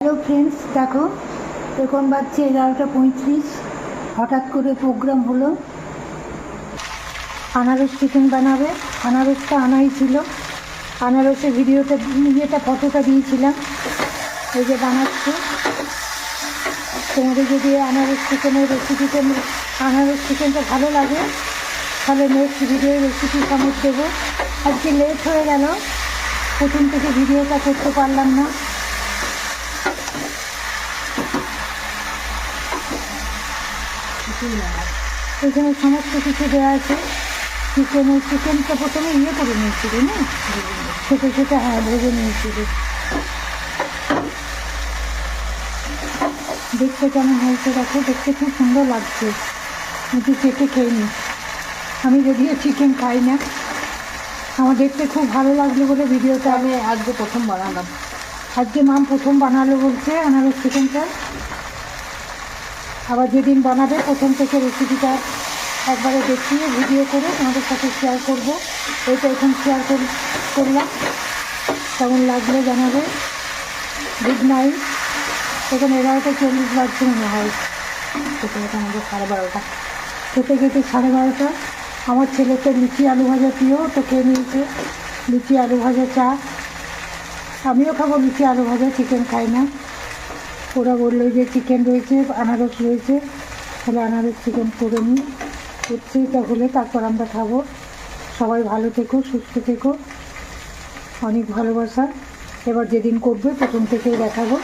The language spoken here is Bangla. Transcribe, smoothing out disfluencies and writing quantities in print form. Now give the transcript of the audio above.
হ্যালো ফ্রেন্ডস, দেখো এখন বাজছে 11:35। হঠাৎ করে প্রোগ্রাম হলো আনারস চিকেন বানাবে। আনারসটা আনাই ছিল, আনারসের ভিডিওটা ফটোটা দিয়েছিলাম। এই যে বানাচ্ছি। তোমাদের যদি আনারস চিকেনের আনারস চিকেনটা ভালো লাগে তাহলে নেক্সট ভিডিও রেসিপি সামনে দেবো। আজকে লেট হয়ে গেল, প্রথম থেকে ভিডিওটা করতে পারলাম না। এখানে সমস্ত কিছু দেওয়া আছে। চিকেনটা প্রথমে করে নিয়েছিল না, ছোটো ছোটো ভেজে নিয়েছিল। দেখতে কেমন হয়েছে দেখো, দেখতে খুব সুন্দর লাগছে। আমি চেটে খেয়ে নিই। আমি যদিও চিকেন খাই না, আমার দেখতে খুব ভালো লাগলো বলে ভিডিওটা আমি আজকে প্রথম বানালাম। আজকে মাম প্রথম বানালো বলছে আনারস চিকেনটা। আবার যেদিন বানাবে প্রথম থেকে রেসিপিটা একবারে দেখিয়ে ভিডিও করে তোমাদের সাথে শেয়ার করবো। এইটা এখন শেয়ার করলাম, কেমন লাগলো জানাবে। Good night. এখন 11:40 বাজছে মনে হয়। আমাদের 12:30। খেতে খেতে 12:30। আমার ছেলে তো লুচি আলু ভাজা প্রিয়, তো খেয়ে নিয়েছে লুচি আলু ভাজা চা। আমিও খাবো লুচি আলু ভাজা, চিকেন খাই না। ওরা বললো যে চিকেন রয়েছে, আনারস রয়েছে, তাহলে আনারস চিকেন করে নিই। হচ্ছে হলে তারপর আমরা খাবো। সবাই ভালো থেকো, সুস্থ থেকো, অনেক ভালোবাসা। এবার যেদিন করবে প্রথম থেকেই দেখাবো।